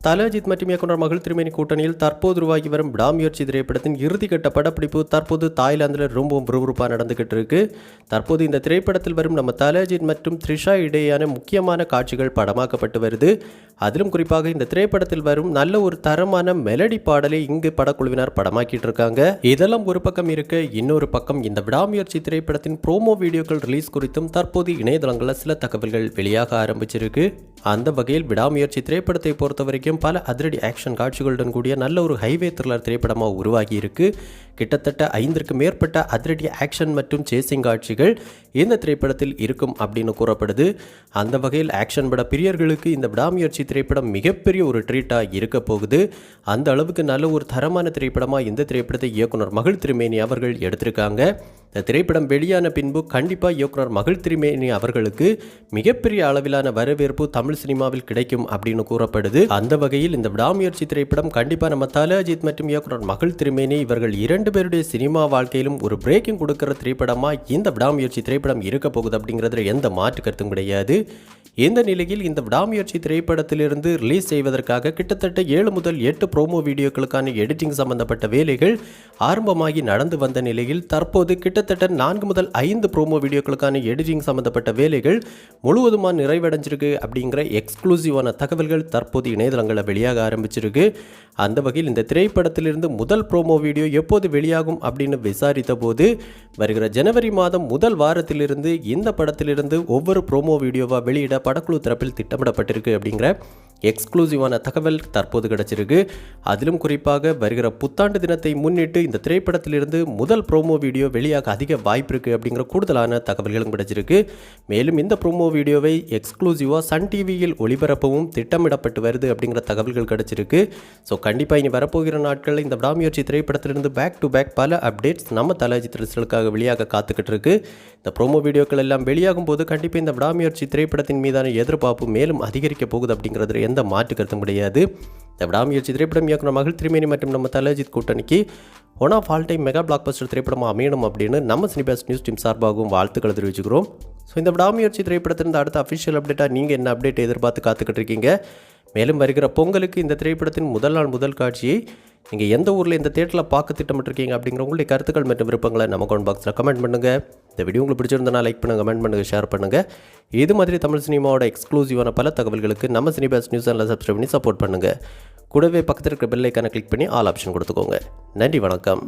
தல அஜித் மற்றும் இயக்குனர் மகள் திருமேனி கூட்டணியில் தற்போது உருவாகி வரும் விடாமுயற்சி திரைப்படத்தின் இறுதிக்கட்ட படப்பிடிப்பு தற்போது தாய்லாந்தில் ரொம்பவும் விறுவிறுப்பாக நடந்துகிட்டு இருக்கு. தற்போது இந்த திரைப்படத்தில் வரும் நம்ம தல அஜித் மற்றும் த்ரிஷா இடையேயான முக்கியமான காட்சிகள் படமாக்கப்பட்டு வருது. அதிலும் குறிப்பாக இந்த திரைப்படத்தில் வரும் நல்ல ஒரு தரமான மெலடி பாடலை இங்கு படக்குழுவினர் படமாக்கிட்டு இருக்காங்க. இதெல்லாம் ஒரு பக்கம் இருக்க, இன்னொரு பக்கம் இந்த விடாமுயற்சி திரைப்படத்தின் ப்ரோமோ வீடியோக்கள் ரிலீஸ் குறித்தும் தற்போது இணையதளங்களில் சில தகவல்கள் வெளியாக ஆரம்பிச்சிருக்கு. அந்த வகையில் விடாமுயற்சி திரைப்படத்தை பொறுத்த வரைக்கும் பல அதிரடி ஆக்ஷன் காட்சிகளுடன் கூடிய நல்ல ஒரு ஹைவே த்ரில்லர் திரைப்படமாக உருவாகி இருக்கு. கிட்டத்தட்ட 5க்கும் மேற்பட்ட அதிரடி ஆக்ஷன் மற்றும் சேசிங் காட்சிகள் இந்த திரைப்படத்தில் இருக்கும் அப்படின்னு கூறப்படுது. அந்த வகையில் ஆக்ஷன் பட பிரியர்களுக்கு இந்த விடாமுயற்சி திரைப்படம் மிகப்பெரிய ஒரு ட்ரீட்டாக இருக்க போகுது. அந்த அளவுக்கு நல்ல ஒரு தரமான திரைப்படமாக இந்த திரைப்படத்தை இயக்குனர் மகள் திருமேனி அவர்கள் எடுத்திருக்காங்க. இந்த திரைப்படம் வெளியான பின்பு கண்டிப்பாக இயக்குனர் மகள் திருமேனி அவர்களுக்கு மிகப்பெரிய அளவிலான வரவேற்பு தமிழ் சினிமாவில் கிடைக்கும் அப்படின்னு கூறப்படுது. அந்த வகையில் இந்த விடாமுயற்சி திரைப்படம் கண்டிப்பாக நம்ம தல அஜித் மற்றும் இயக்குனர் மகள் திருமேனி இவர்கள் 2 பேருடைய சினிமா வாழ்க்கையிலும் ஒரு பிரேக்கிங் கொடுக்கிற திரைப்படமாக இந்த விடாமுயற்சி திரைப்படம் இருக்க போகுது அப்படிங்கிறதுல எந்த மாற்று கருத்தும் கிடையாது. இந்த நிலையில் இந்த விடாமுயற்சி திரைப்படத்திலிருந்து ரிலீஸ் செய்வதற்காக கிட்டத்தட்ட 7 முதல் 8 ப்ரோமோ வீடியோக்களுக்கான எடிட்டிங் சம்பந்தப்பட்ட வேலைகள் ஆரம்பமாகி நடந்து வந்த நிலையில் தற்போது கிட்டத்தட்ட 4 முதல் 5 ப்ரோமோ வீடியோக்களுக்கான எடிட்டிங் சம்பந்தப்பட்ட வேலைகள் முழுவதுமாக நிறைவடைஞ்சிருக்கு அப்படிங்கிற எக்ஸ்க்ளூசிவான தகவல்கள் தற்போது இணையதளங்களில் வெளியாக ஆரம்பிச்சிருக்கு. அந்த வகையில் இந்த திரைப்படத்திலிருந்து முதல் ப்ரோமோ வீடியோ எப்போது வெளியாகும் அப்படின்னு விசாரித்த போது வருகிற ஜனவரி மாதம் முதல் வாரத்திலிருந்து இந்த படத்திலிருந்து ஒவ்வொரு ப்ரோமோ வீடியோவாக வெளியிட படக்குழு தரப்பில் திட்டமிடப்பட்டிருக்கு அப்படிங்கிற எக்ஸ்க்ளூசிவான தகவல் தற்போது கிடைச்சிருக்கு. அதிலும் குறிப்பாக வருகிற புத்தாண்டு தினத்தை முன்னிட்டு இந்த திரைப்படத்திலிருந்து முதல் ப்ரோமோ வீடியோ வெளியாக அதிக வாய்ப்பு இருக்குது அப்படிங்கிற கூடுதலான தகவல்களும் கிடைச்சிருக்கு. மேலும் இந்த ப்ரோமோ வீடியோவை எக்ஸ்க்ளூசிவாக சன் டிவியில் ஒளிபரப்பவும் திட்டமிடப்பட்டு வருது அப்படிங்கிற தகவல்கள் கிடைச்சிருக்கு. ஸோ கண்டிப்பாக இனி வரப்போகிற நாட்களில் இந்த விடாமுயற்சி திரைப்படத்திலிருந்து பேக் டு பேக் பல அப்டேட்ஸ் நம்ம தல அஜித் ரசிகர்களுக்காக வெளியாக காத்துக்கிட்டு இருக்கு. இந்த ப்ரோமோ வீடியோக்கள் எல்லாம் வெளியாகும் போது கண்டிப்பாக இந்த விடாமுயற்சி திரைப்படத்தின் மீதான எதிர்பார்ப்பு மேலும் அதிகரிக்க போகுது அப்படிங்கிறது எந்த மாற்று கருத்தும் கிடையாது. இந்த விடாமுயற்சி திரைப்படம் இயக்குனர் மகள் திருமேனி மற்றும் நம்ம தல அஜித் கூட்டணிக்கு one of all time mega blockbuster திரைப்படமாக அமையணும் அப்படின்னு நம்ம சினிபாஸ் நியூஸ் டீம் சார்பாகவும் வாழ்த்துக்களை தெரிவிச்சுக்கிறோம். ஸோ இந்த விடாமுயற்சி திரைப்படத்திலிருந்து அடுத்த அஃபிஷியல் அப்டேட்டாக நீங்கள் என்ன அப்டேட் எதிர்பார்த்து காத்துக்கிட்டு இருக்கீங்க? மேலும் வருகிற பொங்கலுக்கு இந்த திரைப்படத்தின் முதல் நாள் முதல் காட்சியை நீங்கள் எந்த ஊரில் இந்த தேட்டரில் பார்க்க திட்டமிட்டிருக்கீங்க அப்படிங்கிற உங்களுடைய கருத்துக்கள் மற்றும் விருப்பங்களை நம்ம கமெண்ட் பாக்ஸில் கமெண்ட் பண்ணுங்கள். இந்த வீடியோ உங்களுக்கு பிடிச்சிருந்தனா லைக் பண்ணுங்கள், கமெண்ட் பண்ணுங்கள், ஷேர் பண்ணுங்கள். இது மாதிரி தமிழ் சினிமாவோட எக்ஸ்க்ளூசிவான பல தகவல்களுக்கு நம்ம சினிபாஸ் நியூஸ் சேனலை சப்ஸ்கிரைப் பண்ணி சப்போர்ட் பண்ணுங்கள். கூடவே பக்கத்தில் இருக்கிற பெல் ஐக்கானை கிளிக் பண்ணி ஆல் ஆப்ஷன் கொடுத்துக்கோங்க. நன்றி, வணக்கம்.